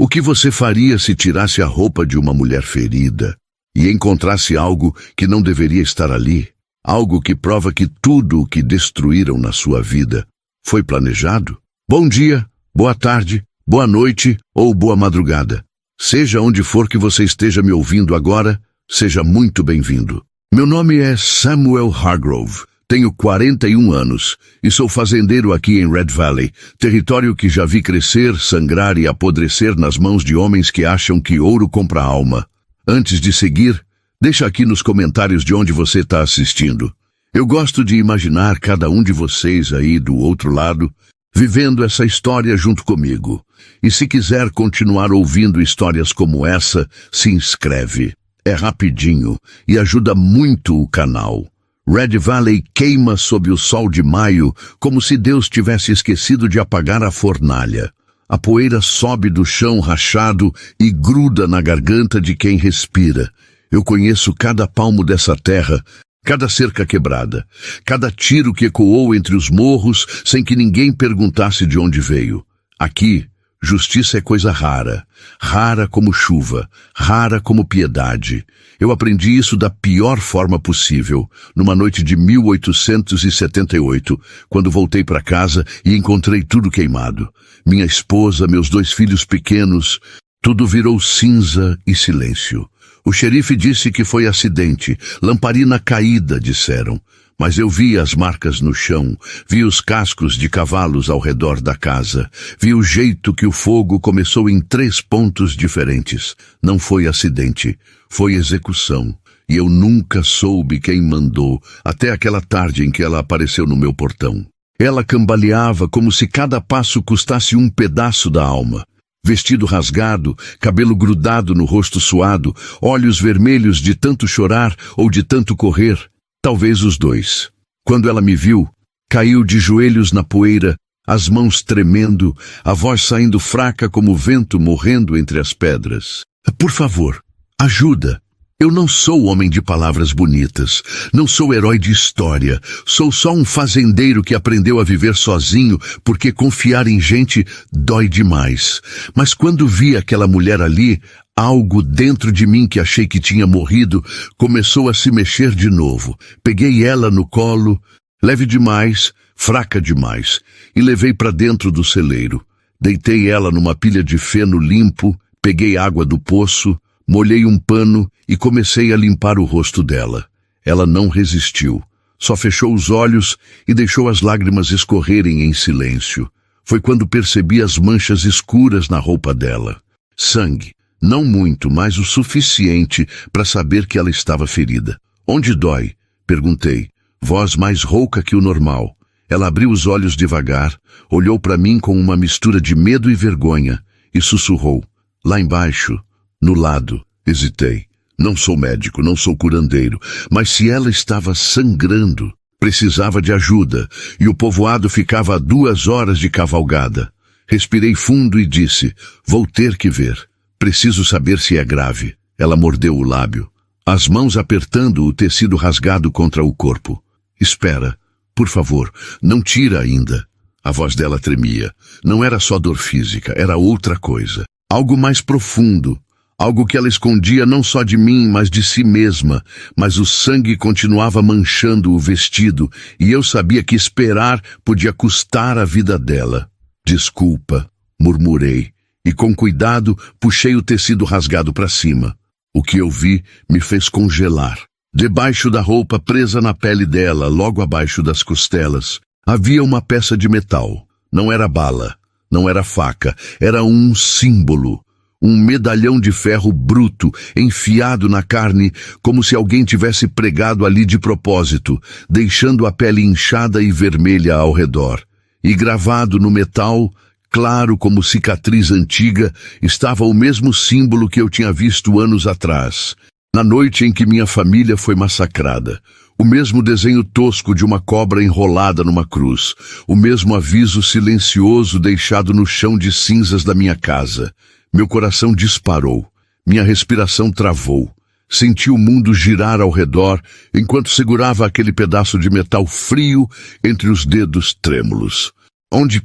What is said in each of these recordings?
O que você faria se tirasse a roupa de uma mulher ferida e encontrasse algo que não deveria estar ali? Algo que prova que tudo o que destruíram na sua vida foi planejado? Bom dia, boa tarde, boa noite ou boa madrugada. Seja onde for que você esteja me ouvindo agora, seja muito bem-vindo. Meu nome é Samuel Hargrove, tenho 41 anos e sou fazendeiro aqui em Red Valley, território que já vi crescer, sangrar e apodrecer nas mãos de homens que acham que ouro compra alma. Antes de seguir, deixa aqui nos comentários de onde você está assistindo. Eu gosto de imaginar cada um de vocês aí do outro lado, vivendo essa história junto comigo. E se quiser continuar ouvindo histórias como essa, se inscreve. É rapidinho e ajuda muito o canal. Red Valley queima sob o sol de maio, como se Deus tivesse esquecido de apagar a fornalha. A poeira sobe do chão rachado e gruda na garganta de quem respira. Eu conheço cada palmo dessa terra, cada cerca quebrada, cada tiro que ecoou entre os morros sem que ninguém perguntasse de onde veio. Aqui, justiça é coisa rara, rara como chuva, rara como piedade. Eu aprendi isso da pior forma possível, numa noite de 1878, quando voltei para casa e encontrei tudo queimado. Minha esposa, meus 2 filhos pequenos, tudo virou cinza e silêncio. O xerife disse que foi acidente, lamparina caída, disseram. Mas eu vi as marcas no chão, vi os cascos de cavalos ao redor da casa, vi o jeito que o fogo começou em 3 pontos diferentes. Não foi acidente, foi execução. E eu nunca soube quem mandou, até aquela tarde em que ela apareceu no meu portão. Ela cambaleava como se cada passo custasse um pedaço da alma. Vestido rasgado, cabelo grudado no rosto suado, olhos vermelhos de tanto chorar ou de tanto correr. Talvez os 2. Quando ela me viu, caiu de joelhos na poeira, as mãos tremendo, a voz saindo fraca como o vento morrendo entre as pedras. Por favor, ajuda. Eu não sou homem de palavras bonitas, não sou herói de história, sou só um fazendeiro que aprendeu a viver sozinho porque confiar em gente dói demais. Mas quando vi aquela mulher ali, algo dentro de mim que achei que tinha morrido começou a se mexer de novo. Peguei ela no colo, leve demais, fraca demais, e levei para dentro do celeiro. Deitei ela numa pilha de feno limpo, peguei água do poço, molhei um pano e comecei a limpar o rosto dela. Ela não resistiu, só fechou os olhos e deixou as lágrimas escorrerem em silêncio. Foi quando percebi as manchas escuras na roupa dela. Sangue. Não muito, mas o suficiente para saber que ela estava ferida. Onde dói? Perguntei, voz mais rouca que o normal. Ela abriu os olhos devagar, olhou para mim com uma mistura de medo e vergonha e sussurrou, lá embaixo, no lado. Hesitei. Não sou médico, não sou curandeiro, mas se ela estava sangrando, precisava de ajuda e o povoado ficava a 2 horas de cavalgada. Respirei fundo e disse, vou ter que ver. Preciso saber se é grave. Ela mordeu o lábio, as mãos apertando o tecido rasgado contra o corpo. Espera, por favor, não tira ainda. A voz dela tremia. Não era só dor física, era outra coisa. Algo mais profundo. Algo que ela escondia não só de mim, mas de si mesma. Mas o sangue continuava manchando o vestido e eu sabia que esperar podia custar a vida dela. Desculpa, murmurei. E com cuidado puxei o tecido rasgado para cima. O que eu vi me fez congelar. Debaixo da roupa presa na pele dela, logo abaixo das costelas, havia uma peça de metal. Não era bala, não era faca, era um símbolo. Um medalhão de ferro bruto, enfiado na carne, como se alguém tivesse pregado ali de propósito, deixando a pele inchada e vermelha ao redor. E gravado no metal, claro como cicatriz antiga, estava o mesmo símbolo que eu tinha visto anos atrás, na noite em que minha família foi massacrada. O mesmo desenho tosco de uma cobra enrolada numa cruz, o mesmo aviso silencioso deixado no chão de cinzas da minha casa. Meu coração disparou, minha respiração travou. Senti o mundo girar ao redor enquanto segurava aquele pedaço de metal frio entre os dedos trêmulos. Onde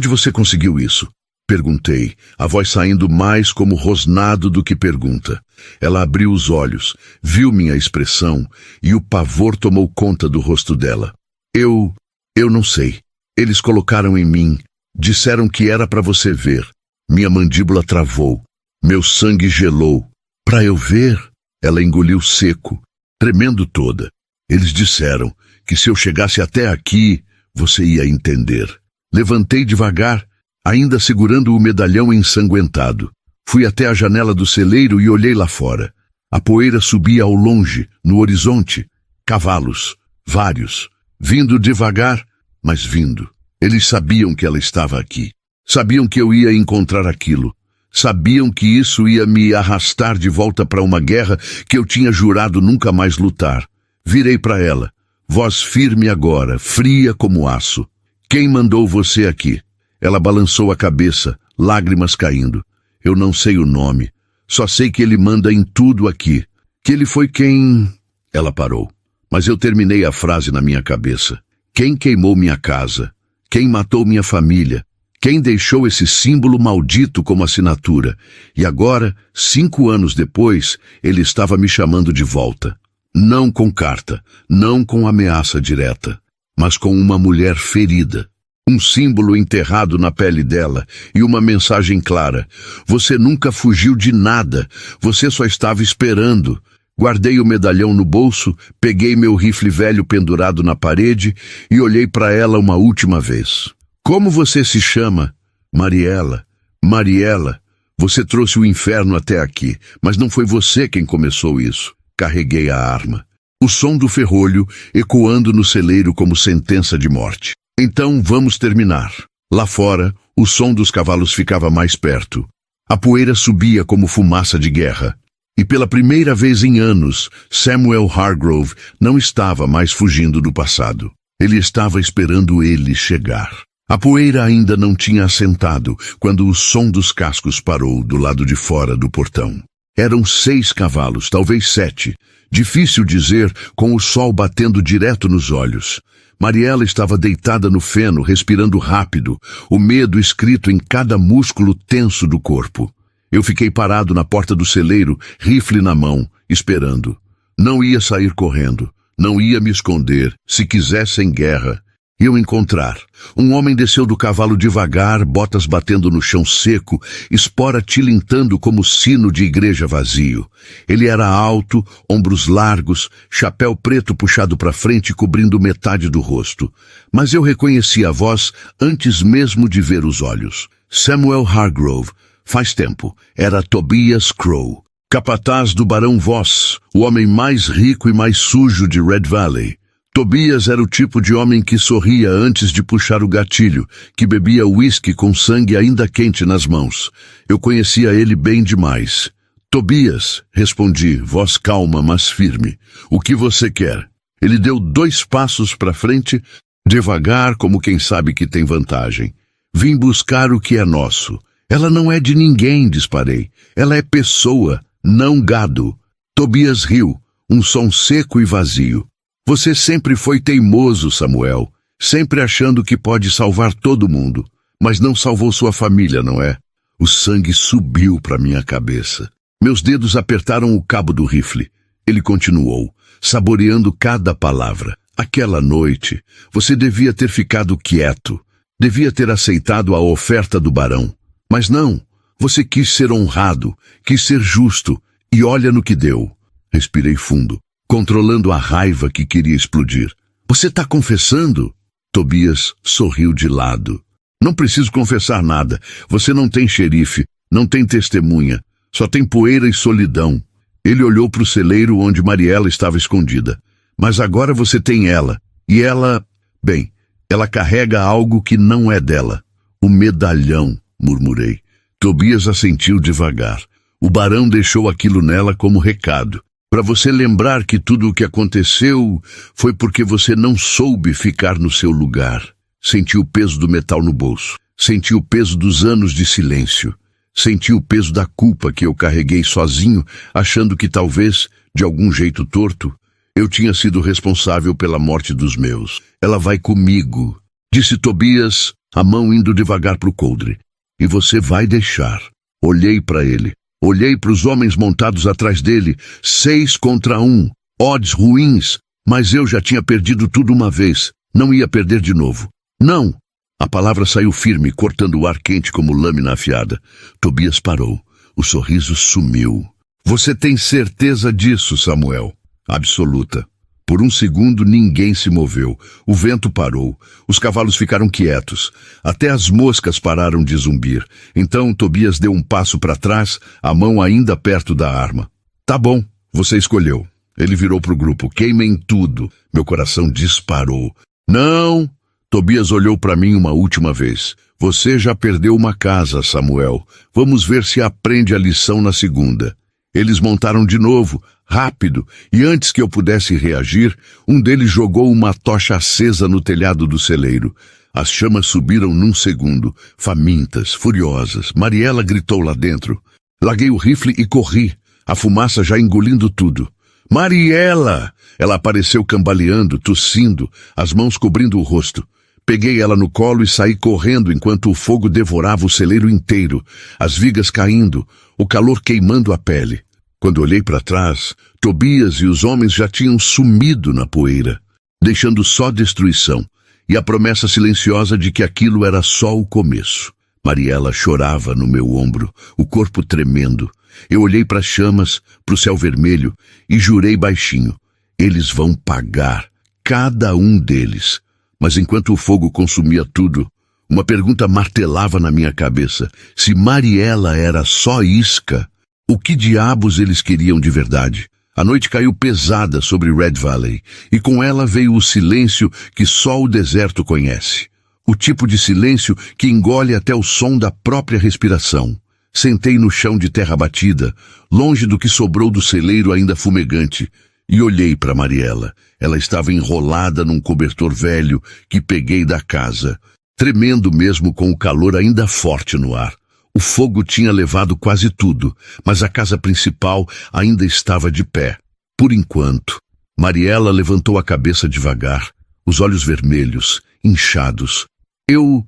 você conseguiu isso? Perguntei, a voz saindo mais como rosnado do que pergunta. Ela abriu os olhos, viu minha expressão e o pavor tomou conta do rosto dela. Eu não sei. Eles colocaram em mim. Disseram que era para você ver. Minha mandíbula travou. Meu sangue gelou. Para eu ver? Ela engoliu seco, tremendo toda. Eles disseram que se eu chegasse até aqui, você ia entender. Levantei devagar, ainda segurando o medalhão ensanguentado. Fui até a janela do celeiro e olhei lá fora. A poeira subia ao longe, no horizonte. Cavalos, vários, vindo devagar, mas vindo. Eles sabiam que ela estava aqui. Sabiam que eu ia encontrar aquilo. Sabiam que isso ia me arrastar de volta para uma guerra que eu tinha jurado nunca mais lutar. Virei para ela, voz firme agora, fria como aço. Quem mandou você aqui? Ela balançou a cabeça, lágrimas caindo. Eu não sei o nome, só sei que ele manda em tudo aqui. Que ele foi quem... Ela parou, mas eu terminei a frase na minha cabeça. Quem queimou minha casa? Quem matou minha família? Quem deixou esse símbolo maldito como assinatura? E agora, 5 anos depois, ele estava me chamando de volta. Não com carta, não com ameaça direta, mas com uma mulher ferida. Um símbolo enterrado na pele dela e uma mensagem clara. Você nunca fugiu de nada, você só estava esperando. Guardei o medalhão no bolso, peguei meu rifle velho pendurado na parede e olhei para ela uma última vez. Como você se chama? Mariela. Mariela, você trouxe o inferno até aqui, mas não foi você quem começou isso. Carreguei a arma. O som do ferrolho ecoando no celeiro como sentença de morte. Então vamos terminar. Lá fora, o som dos cavalos ficava mais perto. A poeira subia como fumaça de guerra. E pela primeira vez em anos, Samuel Hargrove não estava mais fugindo do passado. Ele estava esperando ele chegar. A poeira ainda não tinha assentado quando o som dos cascos parou do lado de fora do portão. Eram 6 cavalos, talvez 7. Difícil dizer, com o sol batendo direto nos olhos. Mariela estava deitada no feno, respirando rápido, o medo escrito em cada músculo tenso do corpo. Eu fiquei parado na porta do celeiro, rifle na mão, esperando. Não ia sair correndo, não ia me esconder, se quisessem guerra. Iam encontrar. Um homem desceu do cavalo devagar, botas batendo no chão seco, espora tilintando como sino de igreja vazio. Ele era alto, ombros largos, chapéu preto puxado para frente cobrindo metade do rosto. Mas eu reconheci a voz antes mesmo de ver os olhos. Samuel Hargrove, faz tempo, era Tobias Crow, capataz do Barão Voss, o homem mais rico e mais sujo de Red Valley. Tobias era o tipo de homem que sorria antes de puxar o gatilho, que bebia uísque com sangue ainda quente nas mãos. Eu conhecia ele bem demais. Tobias, respondi, voz calma, mas firme. O que você quer? Ele deu 2 passos para frente, devagar, como quem sabe que tem vantagem. Vim buscar o que é nosso. Ela não é de ninguém, disparei. Ela é pessoa, não gado. Tobias riu, um som seco e vazio. Você sempre foi teimoso, Samuel, sempre achando que pode salvar todo mundo, mas não salvou sua família, não é? O sangue subiu para minha cabeça. Meus dedos apertaram o cabo do rifle. Ele continuou, saboreando cada palavra. Aquela noite, você devia ter ficado quieto, devia ter aceitado a oferta do barão. Mas não, você quis ser honrado, quis ser justo, e olha no que deu. Respirei fundo, controlando a raiva que queria explodir. Você está confessando? Tobias sorriu de lado. Não preciso confessar nada. Você não tem xerife, não tem testemunha. Só tem poeira e solidão. Ele olhou para o celeiro onde Mariela estava escondida. Mas agora você tem ela. E ela... Bem, ela carrega algo que não é dela. O medalhão, murmurei. Tobias assentiu devagar. O barão deixou aquilo nela como recado. Para você lembrar que tudo o que aconteceu foi porque você não soube ficar no seu lugar. Senti o peso do metal no bolso. Senti o peso dos anos de silêncio. Senti o peso da culpa que eu carreguei sozinho, achando que talvez, de algum jeito torto, eu tinha sido responsável pela morte dos meus. Ela vai comigo, disse Tobias, a mão indo devagar para o coldre. e você vai deixar. Olhei para ele. Olhei para os homens montados atrás dele. 6 contra 1. Odds ruins. Mas eu já tinha perdido tudo uma vez. Não ia perder de novo. Não! A palavra saiu firme, cortando o ar quente como lâmina afiada. Tobias parou. O sorriso sumiu. Você tem certeza disso, Samuel? Absoluta. Por um segundo, ninguém se moveu. O vento parou. Os cavalos ficaram quietos. Até as moscas pararam de zumbir. Então, Tobias deu um passo para trás, a mão ainda perto da arma. Tá bom, você escolheu. Ele virou para o grupo. Queimem tudo. Meu coração disparou. Não! Tobias olhou para mim uma última vez. Você já perdeu uma casa, Samuel. Vamos ver se aprende a lição na segunda. Eles montaram de novo, rápido, e antes que eu pudesse reagir, um deles jogou uma tocha acesa no telhado do celeiro. As chamas subiram num segundo, famintas, furiosas. Mariela gritou lá dentro. Larguei o rifle e corri, a fumaça já engolindo tudo. Mariela! Ela apareceu cambaleando, tossindo, as mãos cobrindo o rosto. Peguei ela no colo e saí correndo enquanto o fogo devorava o celeiro inteiro, as vigas caindo, o calor queimando a pele. Quando olhei para trás, Tobias e os homens já tinham sumido na poeira, deixando só destruição e a promessa silenciosa de que aquilo era só o começo. Mariela chorava no meu ombro, o corpo tremendo. Eu olhei para as chamas, para o céu vermelho e jurei baixinho. Eles vão pagar, cada um deles. Mas enquanto o fogo consumia tudo, uma pergunta martelava na minha cabeça. Se Mariela era só isca, o que diabos eles queriam de verdade? A noite caiu pesada sobre Red Valley, e com ela veio o silêncio que só o deserto conhece. O tipo de silêncio que engole até o som da própria respiração. Sentei no chão de terra batida, longe do que sobrou do celeiro ainda fumegante, e olhei para Mariela. Ela estava enrolada num cobertor velho que peguei da casa, tremendo mesmo com o calor ainda forte no ar. O fogo tinha levado quase tudo, mas a casa principal ainda estava de pé. Por enquanto, Mariela levantou a cabeça devagar, os olhos vermelhos, inchados. Eu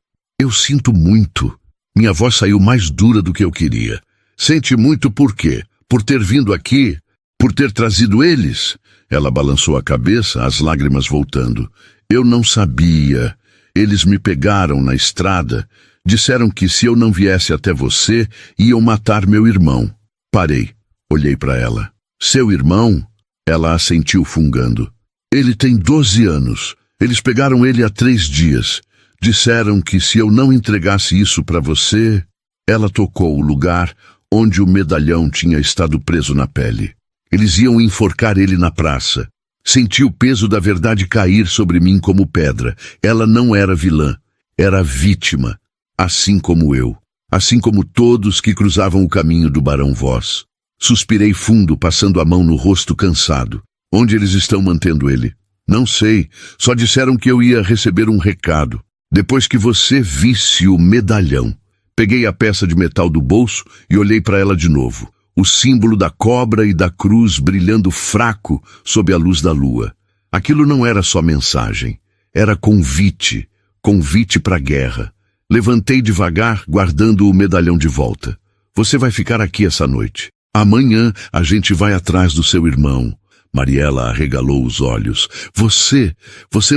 sinto muito. Minha voz saiu mais dura do que eu queria. Sente muito por quê? Por ter vindo aqui? Por ter trazido eles? Ela balançou a cabeça, as lágrimas voltando. Eu não sabia. Eles me pegaram na estrada. Disseram que se eu não viesse até você, iam matar meu irmão. Parei. Olhei para ela. Seu irmão? Ela assentiu fungando. Ele tem 12 anos. Eles pegaram ele há 3 dias. Disseram que se eu não entregasse isso para você... Ela tocou o lugar onde o medalhão tinha estado preso na pele. Eles iam enforcar ele na praça. Senti o peso da verdade cair sobre mim como pedra. Ela não era vilã. Era vítima. Assim como eu. Assim como todos que cruzavam o caminho do Barão Voss. Suspirei fundo, passando a mão no rosto cansado. Onde eles estão mantendo ele? Não sei. Só disseram que eu ia receber um recado. Depois que você visse o medalhão. Peguei a peça de metal do bolso e olhei para ela de novo. O símbolo da cobra e da cruz brilhando fraco sob a luz da lua. Aquilo não era só mensagem. Era convite. Convite para a guerra. Levantei devagar, guardando o medalhão de volta. Você vai ficar aqui essa noite. Amanhã a gente vai atrás do seu irmão. Mariela arregalou os olhos. Você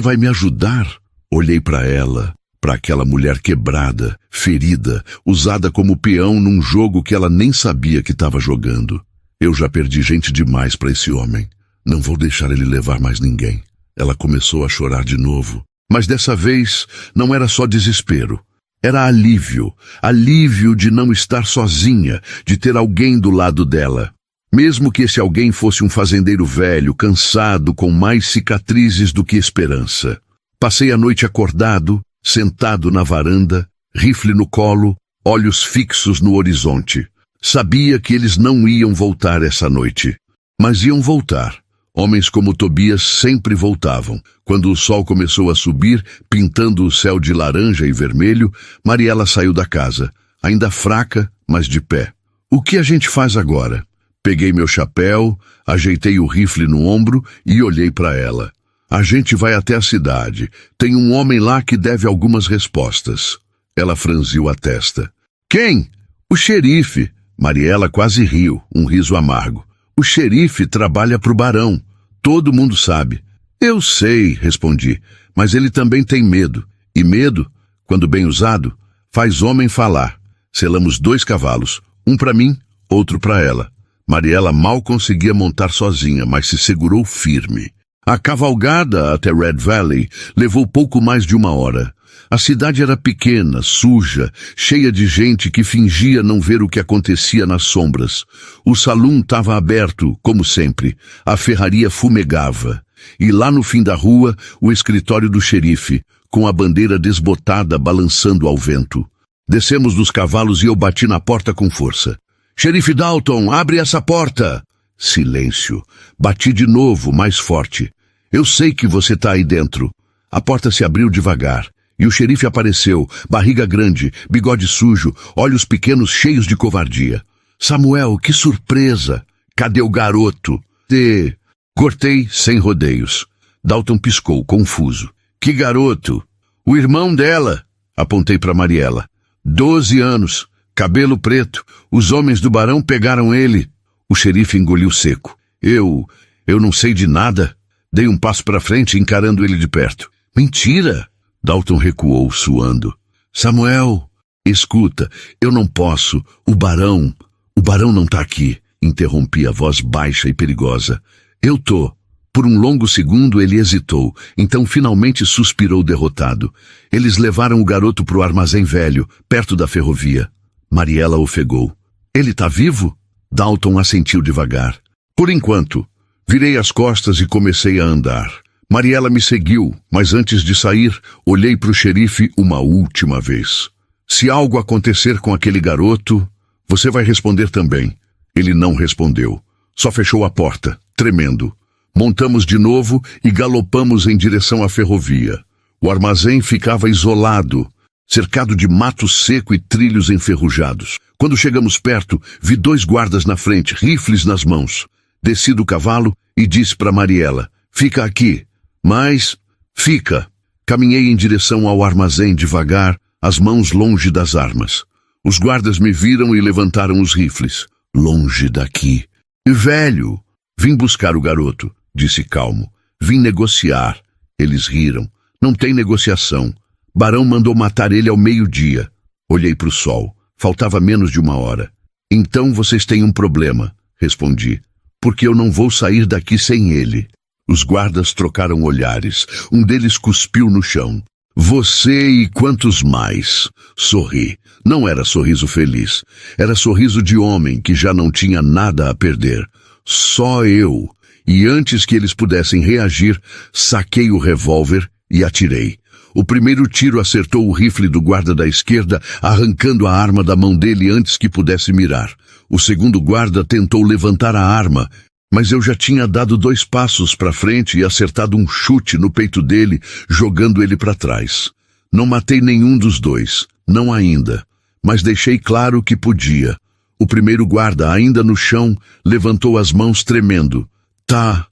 vai me ajudar? Olhei para ela, para aquela mulher quebrada, ferida, usada como peão num jogo que ela nem sabia que estava jogando. Eu já perdi gente demais para esse homem. Não vou deixar ele levar mais ninguém. Ela começou a chorar de novo. Mas dessa vez não era só desespero. Era alívio. Alívio de não estar sozinha, de ter alguém do lado dela. Mesmo que esse alguém fosse um fazendeiro velho, cansado, com mais cicatrizes do que esperança. Passei a noite acordado, sentado na varanda, rifle no colo, olhos fixos no horizonte. Sabia que eles não iam voltar essa noite. Mas iam voltar. Homens como Tobias sempre voltavam. Quando o sol começou a subir, pintando o céu de laranja e vermelho, Mariela saiu da casa, ainda fraca, mas de pé. O que a gente faz agora? Peguei meu chapéu, ajeitei o rifle no ombro e olhei para ela. A gente vai até a cidade. Tem um homem lá que deve algumas respostas. Ela franziu a testa. Quem? O xerife. Mariela quase riu, um riso amargo. O xerife trabalha pro barão. Todo mundo sabe. Eu sei, respondi, mas ele também tem medo. E medo, quando bem usado, faz homem falar. Selamos 2 cavalos, um para mim, outro para ela. Mariela mal conseguia montar sozinha, mas se segurou firme. A cavalgada até Red Valley levou pouco mais de 1 hora. A cidade era pequena, suja, cheia de gente que fingia não ver o que acontecia nas sombras. O salão estava aberto, como sempre. A ferraria fumegava. E lá no fim da rua, o escritório do xerife, com a bandeira desbotada balançando ao vento. Descemos dos cavalos e eu bati na porta com força. Xerife Dalton, abre essa porta! Silêncio. Bati de novo, mais forte. Eu sei que você está aí dentro. A porta se abriu devagar. E o xerife apareceu, barriga grande, bigode sujo, olhos pequenos cheios de covardia. Samuel, que surpresa! Cadê o garoto? Cortei sem rodeios. Dalton piscou, confuso. Que garoto? O irmão dela. Apontei para Mariela. 12 anos, cabelo preto. Os homens do barão pegaram ele. O xerife engoliu seco. Eu não sei de nada. Dei um passo para frente, encarando ele de perto. Mentira! Dalton recuou, suando. Samuel, escuta, eu não posso. O barão não tá aqui. Interrompi a voz baixa e perigosa. Eu tô. Por um longo segundo ele hesitou, então finalmente suspirou derrotado. Eles levaram o garoto pro armazém velho, perto da ferrovia. Mariela ofegou. Ele tá vivo? Dalton assentiu devagar. Por enquanto. Virei as costas e comecei a andar. Mariela me seguiu, mas antes de sair, olhei pro xerife uma última vez. Se algo acontecer com aquele garoto, você vai responder também. Ele não respondeu. Só fechou a porta, tremendo. Montamos de novo e galopamos em direção à ferrovia. O armazém ficava isolado, cercado de mato seco e trilhos enferrujados. Quando chegamos perto, vi 2 guardas na frente, rifles nas mãos. Desci do cavalo e disse para Mariela, fica aqui. Mas, fica. Caminhei em direção ao armazém devagar, as mãos longe das armas. Os guardas me viram e levantaram os rifles. Longe daqui. Velho, vim buscar o garoto, disse calmo. Vim negociar. Eles riram. Não tem negociação. Barão mandou matar ele ao meio-dia. Olhei para o sol. Faltava menos de 1 hora. Então vocês têm um problema, respondi. Porque eu não vou sair daqui sem ele. Os guardas trocaram olhares. Um deles cuspiu no chão. Você e quantos mais? Sorri. Não era sorriso feliz. Era sorriso de homem que já não tinha nada a perder. Só eu. E antes que eles pudessem reagir, saquei o revólver e atirei. O primeiro tiro acertou o rifle do guarda da esquerda, arrancando a arma da mão dele antes que pudesse mirar. O segundo guarda tentou levantar a arma, mas eu já tinha dado 2 passos para frente e acertado um chute no peito dele, jogando ele para trás. Não matei nenhum dos 2, não ainda, mas deixei claro que podia. O primeiro guarda, ainda no chão, levantou as mãos tremendo. Tá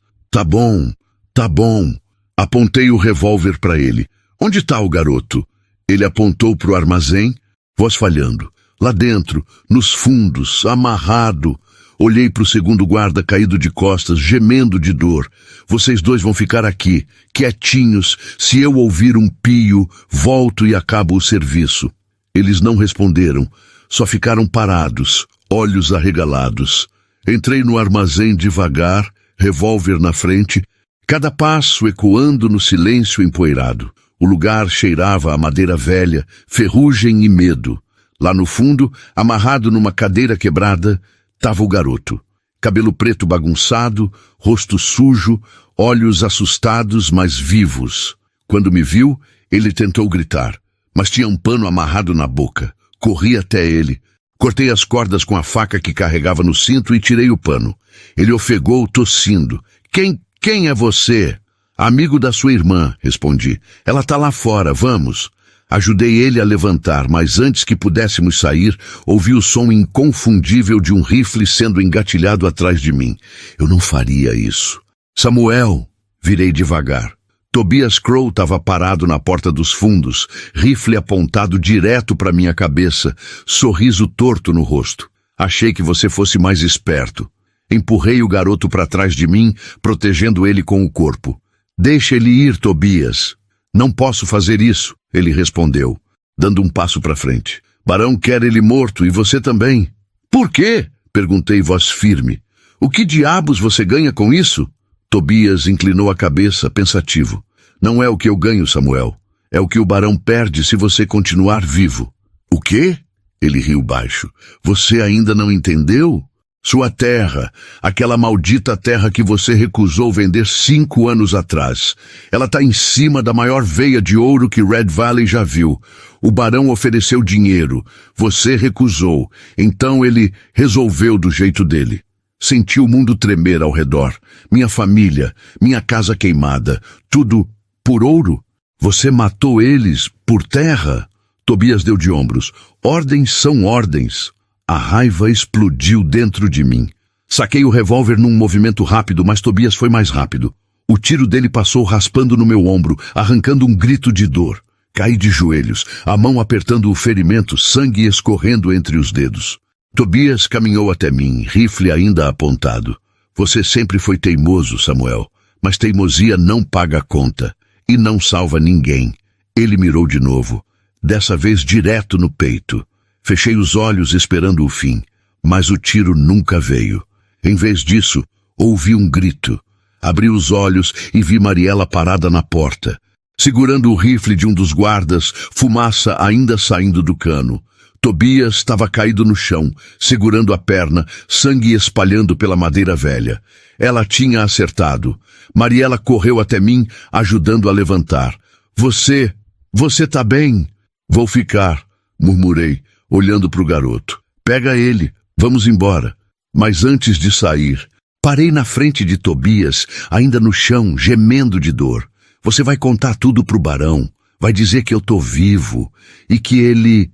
bom. Apontei o revólver para ele. Onde está o garoto? Ele apontou para o armazém, voz falhando. Lá dentro, nos fundos, amarrado. Olhei para o segundo guarda caído de costas, gemendo de dor. Vocês 2 vão ficar aqui, quietinhos. Se eu ouvir um pio, volto e acabo o serviço. Eles não responderam, só ficaram parados, olhos arregalados. Entrei no armazém devagar, revólver na frente, cada passo ecoando no silêncio empoeirado. O lugar cheirava a madeira velha, ferrugem e medo. Lá no fundo, amarrado numa cadeira quebrada, estava o garoto. Cabelo preto bagunçado, rosto sujo, olhos assustados, mas vivos. Quando me viu, ele tentou gritar, mas tinha um pano amarrado na boca. Corri até ele. Cortei as cordas com a faca que carregava no cinto e tirei o pano. Ele ofegou, tossindo. Quem é você? Amigo da sua irmã, respondi. Ela está lá fora, vamos. Ajudei ele a levantar, mas antes que pudéssemos sair, ouvi o som inconfundível de um rifle sendo engatilhado atrás de mim. Eu não faria isso. Samuel, virei devagar. Tobias Crow estava parado na porta dos fundos, rifle apontado direto para minha cabeça, sorriso torto no rosto. Achei que você fosse mais esperto. Empurrei o garoto para trás de mim, protegendo ele com o corpo. Deixa ele ir, Tobias. Não posso fazer isso, ele respondeu, dando um passo para frente. Barão quer ele morto e você também. Por quê? Perguntei voz firme. O que diabos você ganha com isso? Tobias inclinou a cabeça, pensativo. Não é o que eu ganho, Samuel. É o que o barão perde se você continuar vivo. O quê? Ele riu baixo. Você ainda não entendeu? Sua terra, aquela maldita terra que você recusou vender 5 anos atrás. Ela está em cima da maior veia de ouro que Red Valley já viu. O barão ofereceu dinheiro. Você recusou. Então ele resolveu do jeito dele. Senti o mundo tremer ao redor. Minha família, minha casa queimada. Tudo por ouro? Você matou eles por terra? Tobias deu de ombros. Ordens são ordens. A raiva explodiu dentro de mim. Saquei o revólver num movimento rápido, mas Tobias foi mais rápido. O tiro dele passou raspando no meu ombro, arrancando um grito de dor. Caí de joelhos, a mão apertando o ferimento, sangue escorrendo entre os dedos. Tobias caminhou até mim, rifle ainda apontado. Você sempre foi teimoso, Samuel, mas teimosia não paga conta e não salva ninguém. Ele mirou de novo, dessa vez direto no peito. Fechei os olhos esperando o fim, mas o tiro nunca veio. Em vez disso, ouvi um grito. Abri os olhos e vi Mariela parada na porta, segurando o rifle de um dos guardas, fumaça ainda saindo do cano. Tobias estava caído no chão, segurando a perna, sangue espalhando pela madeira velha. Ela tinha acertado. Mariela correu até mim, ajudando a levantar. Você tá bem? Vou ficar, murmurei, olhando para o garoto. Pega ele, vamos embora. Mas antes de sair, parei na frente de Tobias, ainda no chão, gemendo de dor. Você vai contar tudo pro barão, vai dizer que eu tô vivo e que ele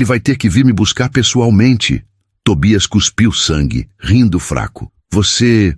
vai ter que vir me buscar pessoalmente. Tobias cuspiu sangue, rindo fraco. Você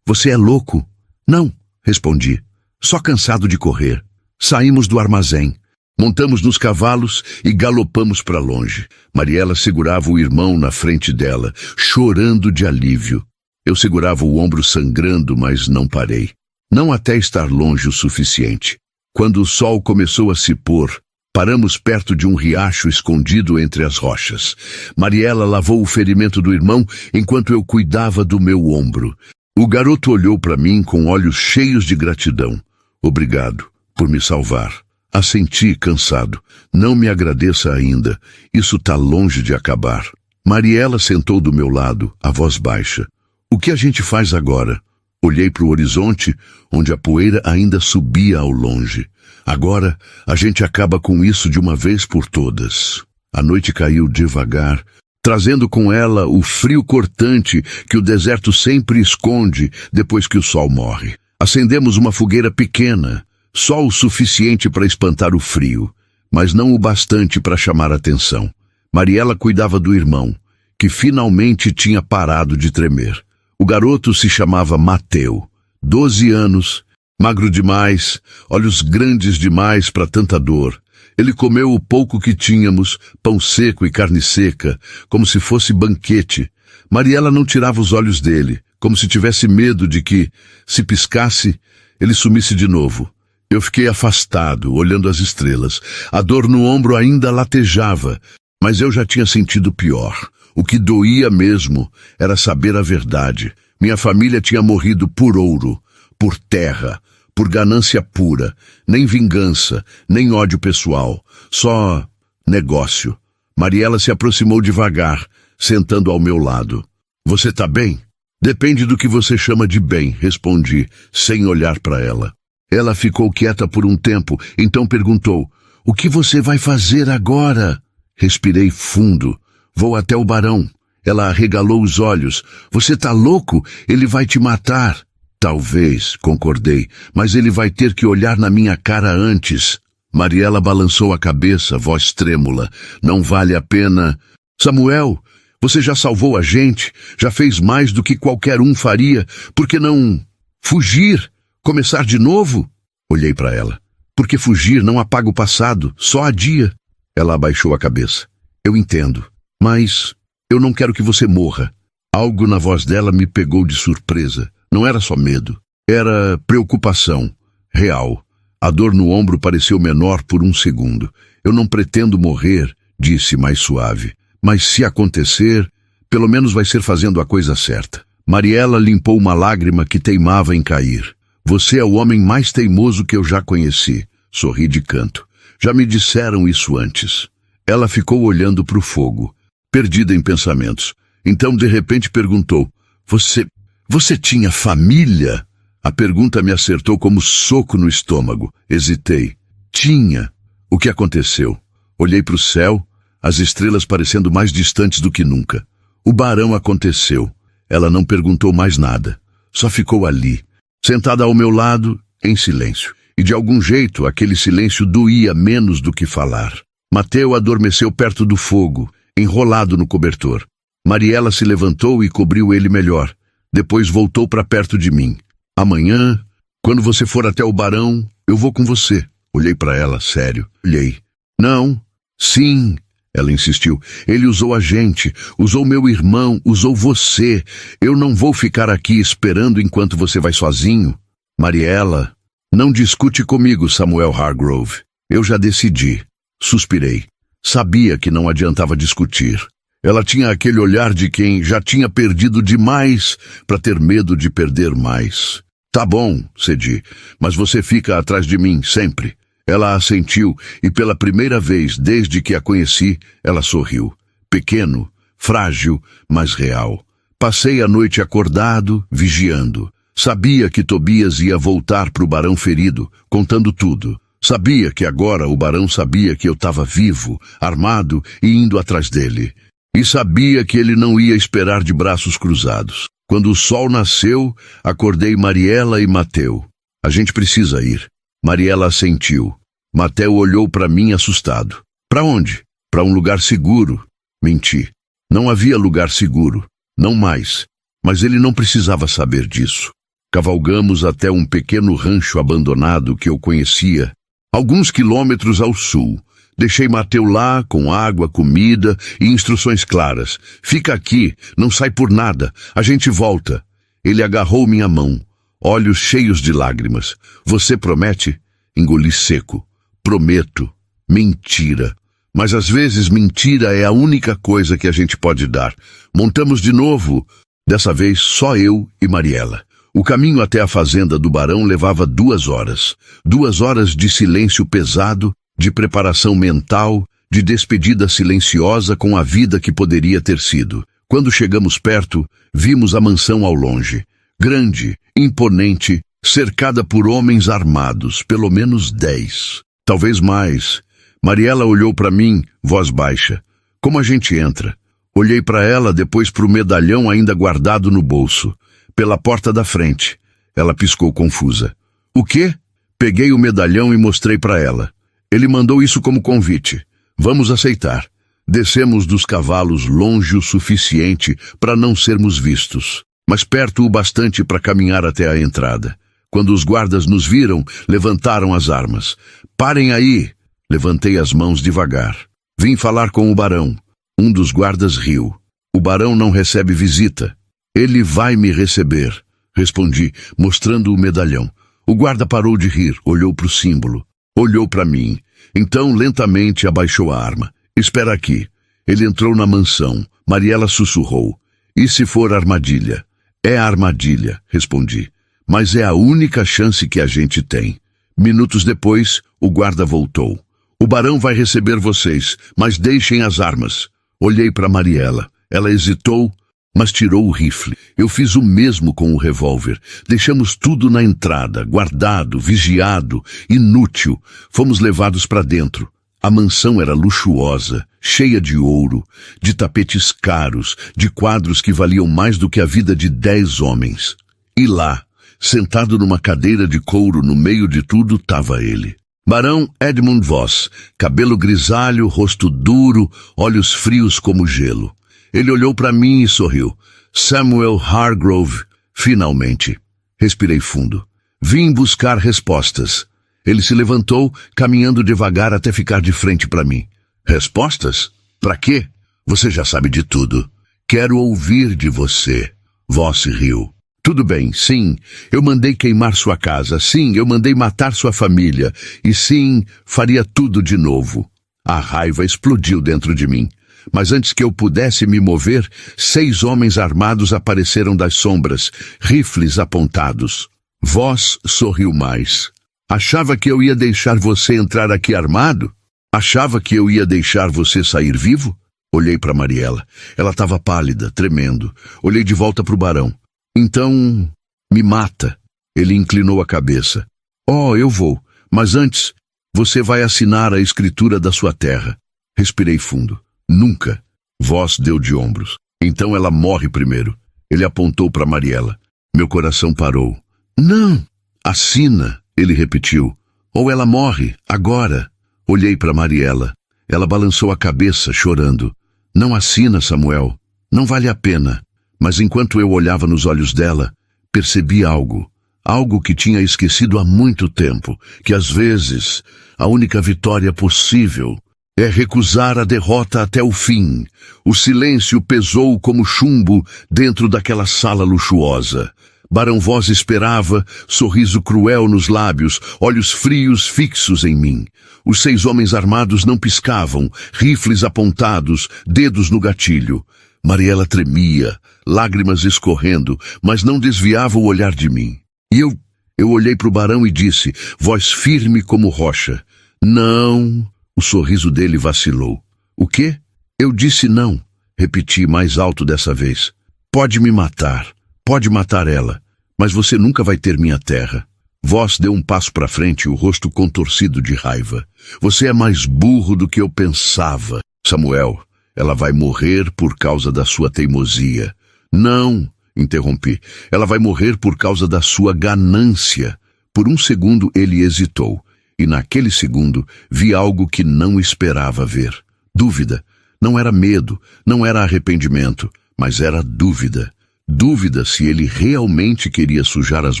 é louco? Não, respondi, só cansado de correr. Saímos do armazém. Montamos nos cavalos e galopamos para longe. Mariela segurava o irmão na frente dela, chorando de alívio. Eu segurava o ombro sangrando, mas não parei. Não até estar longe o suficiente. Quando o sol começou a se pôr, paramos perto de um riacho escondido entre as rochas. Mariela lavou o ferimento do irmão enquanto eu cuidava do meu ombro. O garoto olhou para mim com olhos cheios de gratidão. Obrigado por me salvar. Assenti, cansado. Não me agradeça ainda. Isso tá longe de acabar. Mariela sentou do meu lado, a voz baixa. O que a gente faz agora? Olhei para o horizonte, onde a poeira ainda subia ao longe. Agora, a gente acaba com isso de uma vez por todas. A noite caiu devagar, trazendo com ela o frio cortante que o deserto sempre esconde depois que o sol morre. Acendemos uma fogueira pequena, só o suficiente para espantar o frio, mas não o bastante para chamar atenção. Mariela cuidava do irmão, que finalmente tinha parado de tremer. O garoto se chamava Mateu, 12 anos, magro demais, olhos grandes demais para tanta dor. Ele comeu o pouco que tínhamos, pão seco e carne seca, como se fosse banquete. Mariela não tirava os olhos dele, como se tivesse medo de que, se piscasse, ele sumisse de novo. Eu fiquei afastado, olhando as estrelas. A dor no ombro ainda latejava, mas eu já tinha sentido pior. O que doía mesmo era saber a verdade. Minha família tinha morrido por ouro, por terra, por ganância pura, nem vingança, nem ódio pessoal, só negócio. Mariela se aproximou devagar, sentando ao meu lado. Você tá bem? Depende do que você chama de bem, respondi, sem olhar para ela. Ela ficou quieta por um tempo, então perguntou, o que você vai fazer agora? Respirei fundo. Vou até o barão. Ela arregalou os olhos. Você tá louco? Ele vai te matar. Talvez, concordei, mas ele vai ter que olhar na minha cara antes. Mariela balançou a cabeça, voz trêmula. Não vale a pena. Samuel, você já salvou a gente, já fez mais do que qualquer um faria. Por que não fugir? Começar de novo? Olhei para ela. Porque fugir não apaga o passado, só adia. Ela abaixou a cabeça. Eu entendo, mas eu não quero que você morra. Algo na voz dela me pegou de surpresa. Não era só medo, era preocupação, real. A dor no ombro pareceu menor por um segundo. Eu não pretendo morrer, disse mais suave. Mas se acontecer, pelo menos vai ser fazendo a coisa certa. Mariela limpou uma lágrima que teimava em cair. Você é o homem mais teimoso que eu já conheci. Sorri de canto. Já me disseram isso antes. Ela ficou olhando para o fogo, perdida em pensamentos. Então, de repente, perguntou, Você tinha família? A pergunta me acertou como soco no estômago. Hesitei. Tinha. O que aconteceu? Olhei para o céu, as estrelas parecendo mais distantes do que nunca. O barão aconteceu. Ela não perguntou mais nada. Só ficou ali, sentada ao meu lado, em silêncio. E de algum jeito, aquele silêncio doía menos do que falar. Mateu adormeceu perto do fogo, enrolado no cobertor. Mariela se levantou e cobriu ele melhor. Depois voltou para perto de mim. Amanhã, quando você for até o barão, eu vou com você. Olhei para ela, sério. Olhei. Não. Sim. Ela insistiu. Ele usou a gente, usou meu irmão, usou você. Eu não vou ficar aqui esperando enquanto você vai sozinho. Mariela, não discute comigo, Samuel Hargrove. Eu já decidi. Suspirei. Sabia que não adiantava discutir. Ela tinha aquele olhar de quem já tinha perdido demais para ter medo de perder mais. Tá bom, cedi, mas você fica atrás de mim, sempre. Ela assentiu e pela primeira vez desde que a conheci, ela sorriu. Pequeno, frágil, mas real. Passei a noite acordado, vigiando. Sabia que Tobias ia voltar para o barão ferido, contando tudo. Sabia que agora o barão sabia que eu estava vivo, armado e indo atrás dele. E sabia que ele não ia esperar de braços cruzados. Quando o sol nasceu, acordei Mariela e Mateu. A gente precisa ir. Mariela assentiu. Mateu olhou para mim assustado. Para onde? Para um lugar seguro. Menti. Não havia lugar seguro. Não mais. Mas ele não precisava saber disso. Cavalgamos até um pequeno rancho abandonado que eu conhecia, alguns quilômetros ao sul. Deixei Mateu lá, com água, comida e instruções claras. Fica aqui, não sai por nada, a gente volta. Ele agarrou minha mão, olhos cheios de lágrimas. Você promete? Engoli seco. Prometo. Mentira. Mas às vezes mentira é a única coisa que a gente pode dar. Montamos de novo, dessa vez só eu e Mariela. O caminho até a fazenda do barão levava 2 horas. 2 horas de silêncio pesado, de preparação mental, de despedida silenciosa com a vida que poderia ter sido. Quando chegamos perto, vimos a mansão ao longe. Grande, imponente, cercada por homens armados, pelo menos 10. Talvez mais. Mariela olhou para mim, voz baixa. Como a gente entra? Olhei para ela, depois para o medalhão ainda guardado no bolso. Pela porta da frente. Ela piscou confusa. O quê? Peguei o medalhão e mostrei para ela. Ele mandou isso como convite. Vamos aceitar. Descemos dos cavalos longe o suficiente para não sermos vistos, mas perto o bastante para caminhar até a entrada. Quando os guardas nos viram, levantaram as armas. Parem aí! Levantei as mãos devagar. Vim falar com o barão. Um dos guardas riu. O barão não recebe visita. Ele vai me receber, respondi, mostrando o medalhão. O guarda parou de rir, olhou para o símbolo. Olhou para mim. Então, lentamente, abaixou a arma. Espera aqui. Ele entrou na mansão. Mariela sussurrou. E se for armadilha? É armadilha, respondi. Mas é a única chance que a gente tem. Minutos depois, o guarda voltou. O barão vai receber vocês, mas deixem as armas. Olhei para Mariela. Ela hesitou, mas tirou o rifle. Eu fiz o mesmo com o revólver. Deixamos tudo na entrada, guardado, vigiado, inútil. Fomos levados para dentro. A mansão era luxuosa, cheia de ouro, de tapetes caros, de quadros que valiam mais do que a vida de 10 homens. E lá, sentado numa cadeira de couro no meio de tudo, estava ele. Barão Edmund Voss, cabelo grisalho, rosto duro, olhos frios como gelo. Ele olhou para mim e sorriu. Samuel Hargrove, finalmente. Respirei fundo. Vim buscar respostas. Ele se levantou, caminhando devagar até ficar de frente para mim. Respostas? Para quê? Você já sabe de tudo. Quero ouvir de você. Voz riu. Tudo bem, sim, eu mandei queimar sua casa, sim, eu mandei matar sua família, e sim, faria tudo de novo. A raiva explodiu dentro de mim. Mas antes que eu pudesse me mover, 6 homens armados apareceram das sombras, rifles apontados. Voz sorriu mais. Achava que eu ia deixar você entrar aqui armado? Achava que eu ia deixar você sair vivo? Olhei para Mariela. Ela estava pálida, tremendo. Olhei de volta para o barão. Então, me mata. Ele inclinou a cabeça. Oh, eu vou. Mas antes, você vai assinar a escritura da sua terra. Respirei fundo. Nunca. Voz deu de ombros. Então ela morre primeiro. Ele apontou para Mariela. Meu coração parou. Não. Assina, ele repetiu. Ou ela morre, agora. Olhei para Mariela. Ela balançou a cabeça, chorando. Não assina, Samuel. Não vale a pena. Mas enquanto eu olhava nos olhos dela, percebi algo. Algo que tinha esquecido há muito tempo. Que às vezes, a única vitória possível é recusar a derrota até o fim. O silêncio pesou como chumbo dentro daquela sala luxuosa. Barão Voz esperava, sorriso cruel nos lábios, olhos frios fixos em mim. Os 6 homens armados não piscavam, rifles apontados, dedos no gatilho. Mariela tremia, lágrimas escorrendo, mas não desviava o olhar de mim. E eu olhei para o barão e disse, voz firme como rocha, não. O sorriso dele vacilou. O quê? Eu disse não. Repeti mais alto dessa vez. Pode me matar. Pode matar ela. Mas você nunca vai ter minha terra. Voz deu um passo para frente, o rosto contorcido de raiva. Você é mais burro do que eu pensava. Samuel, ela vai morrer por causa da sua teimosia. Não, interrompi. Ela vai morrer por causa da sua ganância. Por um segundo ele hesitou. E naquele segundo vi algo que não esperava ver. Dúvida. Não era medo, não era arrependimento, mas era dúvida. Dúvida se ele realmente queria sujar as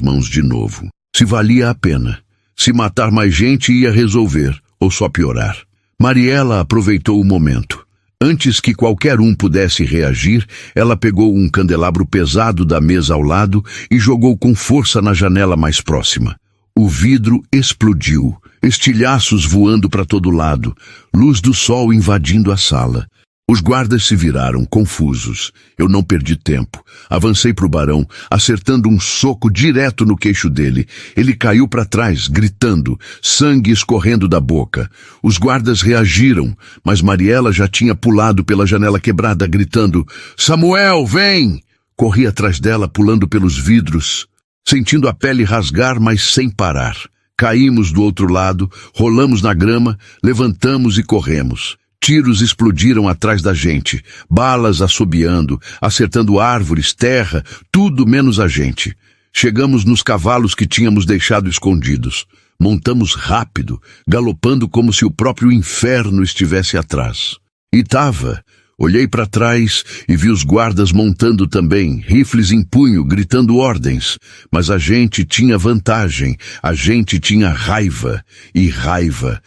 mãos de novo. Se valia a pena. Se matar mais gente ia resolver, ou só piorar. Mariela aproveitou o momento. Antes que qualquer um pudesse reagir, ela pegou um candelabro pesado da mesa ao lado e jogou com força na janela mais próxima. O vidro explodiu, estilhaços voando para todo lado, luz do sol invadindo a sala. Os guardas se viraram, confusos. Eu não perdi tempo. Avancei para o barão, acertando um soco direto no queixo dele. Ele caiu para trás, gritando, sangue escorrendo da boca. Os guardas reagiram, mas Mariela já tinha pulado pela janela quebrada, gritando, Samuel, vem! Corri atrás dela, pulando pelos vidros, sentindo a pele rasgar, mas sem parar. Caímos do outro lado, rolamos na grama, levantamos e corremos. Tiros explodiram atrás da gente, balas assobiando, acertando árvores, terra, tudo menos a gente. Chegamos nos cavalos que tínhamos deixado escondidos. Montamos rápido, galopando como se o próprio inferno estivesse atrás. E tava. Olhei para trás e vi os guardas montando também, rifles em punho, gritando ordens. Mas a gente tinha vantagem, a gente tinha raiva. E raiva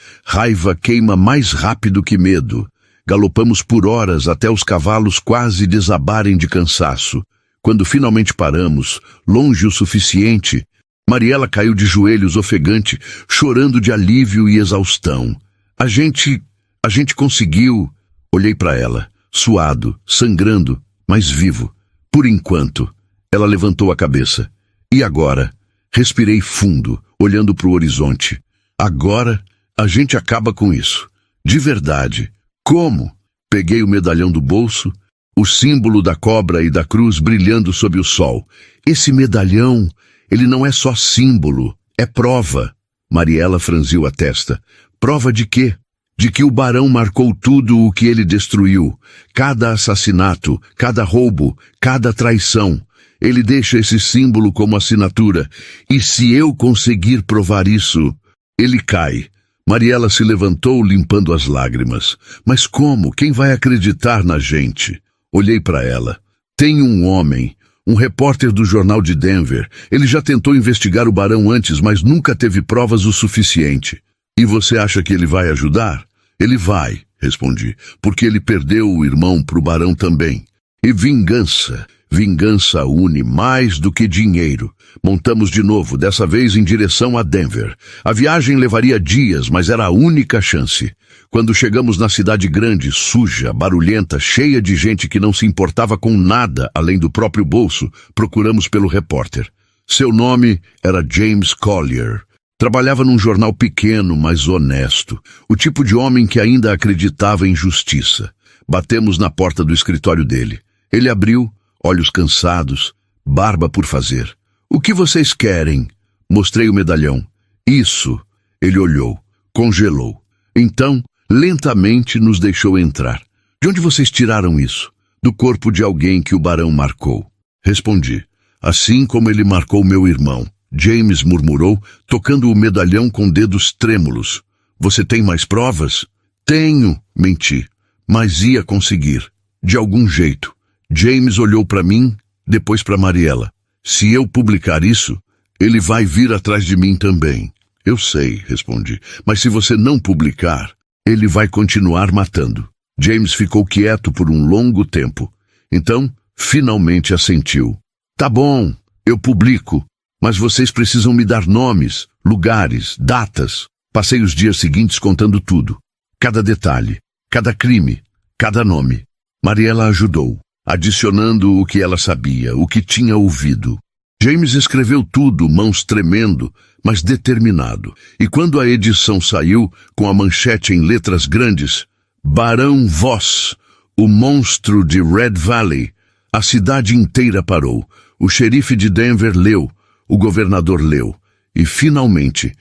queima mais rápido que medo. Galopamos por horas até os cavalos quase desabarem de cansaço. Quando finalmente paramos, longe o suficiente, Mariela caiu de joelhos ofegante, chorando de alívio e exaustão. A gente conseguiu. Olhei para ela. Suado, sangrando, mas vivo. Por enquanto. Ela levantou a cabeça. E agora? Respirei fundo, olhando para o horizonte. Agora, a gente acaba com isso. De verdade. Como? Peguei o medalhão do bolso, o símbolo da cobra e da cruz brilhando sob o sol. Esse medalhão, ele não é só símbolo, é prova. Mariela franziu a testa. Prova de quê? De que o barão marcou tudo o que ele destruiu, cada assassinato, cada roubo, cada traição. Ele deixa esse símbolo como assinatura, e se eu conseguir provar isso, ele cai. Mariela se levantou limpando as lágrimas. Mas como? Quem vai acreditar na gente? Olhei para ela. Tem um homem, Um repórter do jornal de Denver. Ele já tentou investigar o barão antes, mas nunca teve provas o suficiente. E você acha que ele vai ajudar? Ele vai, respondi, porque ele perdeu o irmão pro barão também. E vingança. Vingança une mais do que dinheiro. Montamos de novo, dessa vez em direção a Denver. A viagem levaria dias, mas era a única chance. Quando chegamos na cidade grande, suja, barulhenta, cheia de gente que não se importava com nada além do próprio bolso, procuramos pelo repórter. Seu nome era James Collier. Trabalhava num jornal pequeno, mas honesto. O tipo de homem que ainda acreditava em justiça. Batemos na porta do escritório dele. Ele abriu, olhos cansados, barba por fazer. O que vocês querem? Mostrei o medalhão. Isso. Ele olhou, congelou. Então, lentamente nos deixou entrar. De onde vocês tiraram isso? Do corpo de alguém que o barão marcou. Respondi. Assim como ele marcou meu irmão. James murmurou, tocando o medalhão com dedos trêmulos. Você tem mais provas? Tenho, menti. Mas ia conseguir. De algum jeito. James olhou para mim, depois para Mariela. Se eu publicar isso, ele vai vir atrás de mim também. Eu sei, respondi. Mas se você não publicar, ele vai continuar matando. James ficou quieto por um longo tempo. Então, finalmente assentiu. Tá bom, eu publico. Mas vocês precisam me dar nomes, lugares, datas. Passei os dias seguintes contando tudo. Cada detalhe, cada crime, cada nome. Mariela ajudou, adicionando o que ela sabia, o que tinha ouvido. James escreveu tudo, mãos tremendo, mas determinado. E quando a edição saiu, com a manchete em letras grandes, Barão Voss, o monstro de Red Valley, a cidade inteira parou. O xerife de Denver leu, o governador leu. E finalmente,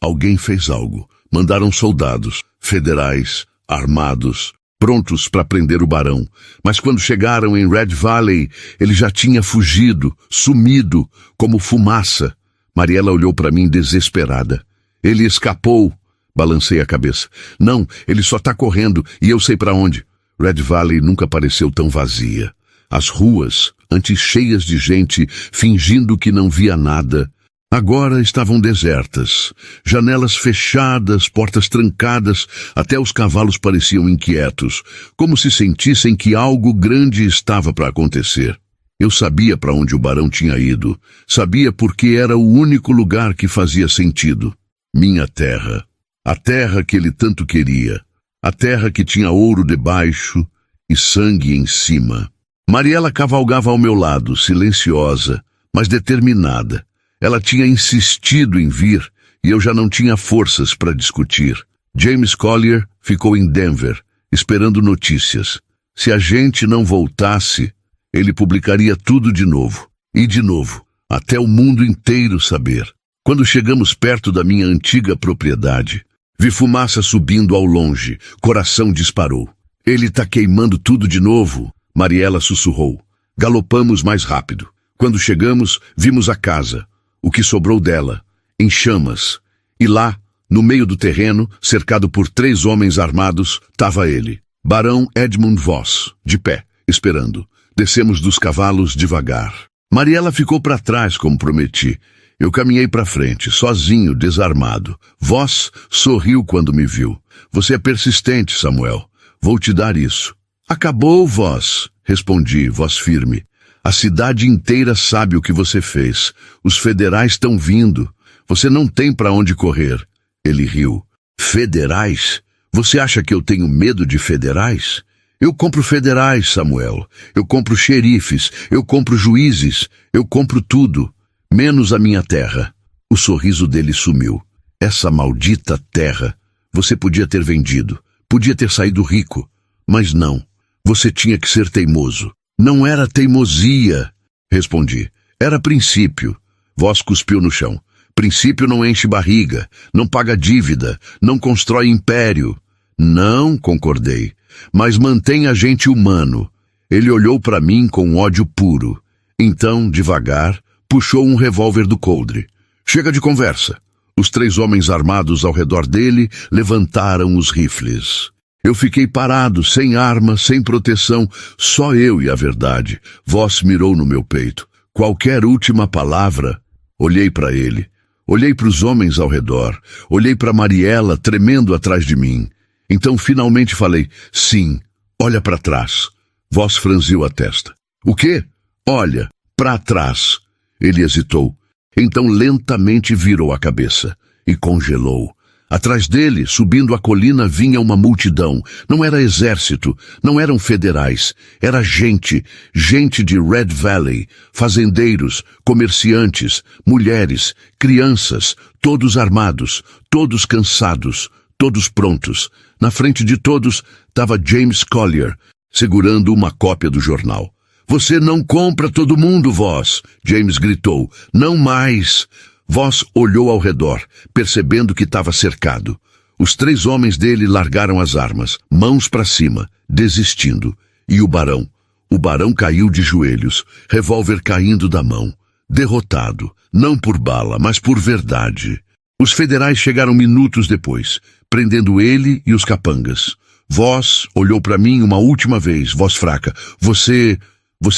alguém fez algo. Mandaram soldados, federais, armados, prontos para prender o barão. Mas quando chegaram em Red Valley, ele já tinha fugido, sumido, como fumaça. Mariela olhou para mim desesperada. Ele escapou. Balancei a cabeça. Não, ele só está correndo, e eu sei para onde. Red Valley nunca pareceu tão vazia. As ruas, antes cheias de gente, fingindo que não via nada, agora estavam desertas. Janelas fechadas, portas trancadas, até os cavalos pareciam inquietos, como se sentissem que algo grande estava para acontecer. Eu sabia para onde o barão tinha ido. Sabia porque era o único lugar que fazia sentido. Minha terra. A terra que ele tanto queria. A terra que tinha ouro debaixo e sangue em cima. Mariela cavalgava ao meu lado, silenciosa, mas determinada. Ela tinha insistido em vir e eu já não tinha forças para discutir. James Collier ficou em Denver, esperando notícias. Se a gente não voltasse, ele publicaria tudo de novo. E de novo, até o mundo inteiro saber. Quando chegamos perto da minha antiga propriedade, vi fumaça subindo ao longe. Coração disparou. Ele tá queimando tudo de novo. Mariela sussurrou. Galopamos mais rápido. Quando chegamos, vimos a casa, o que sobrou dela, em chamas. E lá, no meio do terreno, cercado por 3 homens armados, estava ele, Barão Edmund Voss, de pé, esperando. Descemos dos cavalos devagar. Mariela ficou para trás, como prometi. Eu caminhei para frente, sozinho, desarmado. Voss sorriu quando me viu. Você é persistente, Samuel. Vou te dar isso. Acabou, Voss, respondi, voz firme. A cidade inteira sabe o que você fez. Os federais estão vindo. Você não tem para onde correr. Ele riu. Federais? Você acha que eu tenho medo de federais? Eu compro federais, Samuel. Eu compro xerifes. Eu compro juízes. Eu compro tudo. Menos a minha terra. O sorriso dele sumiu. Essa maldita terra. Você podia ter vendido. Podia ter saído rico. Mas não. Você tinha que ser teimoso. Não era teimosia, respondi. Era princípio. Voss cuspiu no chão. Princípio não enche barriga, não paga dívida, não constrói império. Não, concordei, mas mantém a gente humano. Ele olhou para mim com ódio puro. Então, devagar, puxou um revólver do coldre. Chega de conversa. Os 3 homens armados ao redor dele levantaram os rifles. Eu fiquei parado, sem arma, sem proteção, só eu e a verdade. Voss mirou no meu peito. Qualquer última palavra? Olhei para ele. Olhei para os homens ao redor. Olhei para Mariela tremendo atrás de mim. Então finalmente falei, sim, olha para trás. Voss franziu a testa. O quê? Olha, para trás. Ele hesitou. Então lentamente virou a cabeça e congelou. Atrás dele, subindo a colina, vinha uma multidão. Não era exército, não eram federais. Era gente, gente de Red Valley, fazendeiros, comerciantes, mulheres, crianças, todos armados, todos cansados, todos prontos. Na frente de todos estava James Collier, segurando uma cópia do jornal. Você não compra todo mundo, Voss, James gritou. Não mais. Voss olhou ao redor, percebendo que estava cercado. Os 3 homens dele largaram as armas, mãos para cima, desistindo. E o barão caiu de joelhos, revólver caindo da mão. Derrotado, não por bala, mas por verdade. Os federais chegaram minutos depois, prendendo ele e os capangas. Voss olhou para mim uma última vez, voz fraca. Você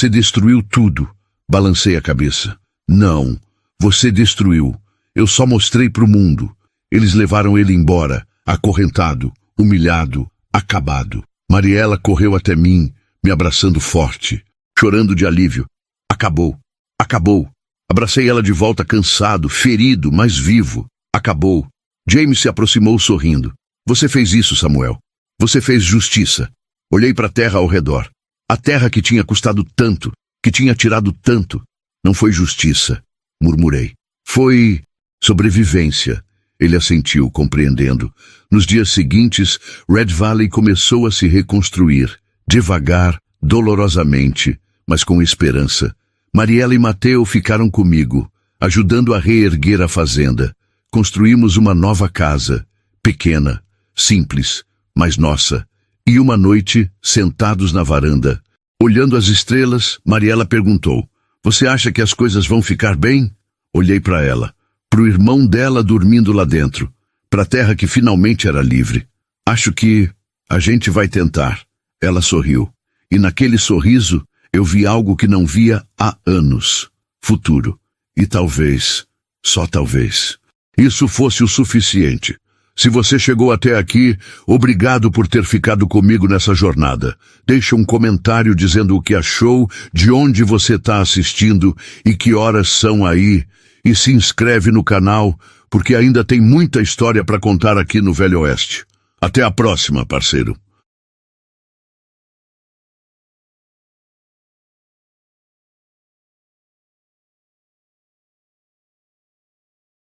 destruiu tudo. Balancei a cabeça. Não. Você destruiu. Eu só mostrei para o mundo. Eles levaram ele embora, acorrentado, humilhado, acabado. Mariela correu até mim, me abraçando forte, chorando de alívio. Acabou. Acabou. Abracei ela de volta cansado, ferido, mas vivo. Acabou. James se aproximou sorrindo. Você fez isso, Samuel. Você fez justiça. Olhei para a terra ao redor. A terra que tinha custado tanto, que tinha tirado tanto. Não foi justiça. Murmurei. Foi sobrevivência. Ele assentiu, compreendendo. Nos dias seguintes, Red Valley começou a se reconstruir. Devagar, dolorosamente, mas com esperança. Mariela e Mateo ficaram comigo, ajudando a reerguer a fazenda. Construímos uma nova casa, pequena, simples, mas nossa. E uma noite, sentados na varanda, olhando as estrelas, Mariela perguntou, você acha que as coisas vão ficar bem? Olhei para ela, para o irmão dela dormindo lá dentro, para a terra que finalmente era livre. Acho que a gente vai tentar. Ela sorriu. E naquele sorriso, eu vi algo que não via há anos. Futuro. E talvez, só talvez, isso fosse o suficiente. Se você chegou até aqui, obrigado por ter ficado comigo nessa jornada. Deixe um comentário dizendo o que achou, de onde você está assistindo e que horas são aí. E se inscreve no canal, porque ainda tem muita história para contar aqui no Velho Oeste. Até a próxima, parceiro.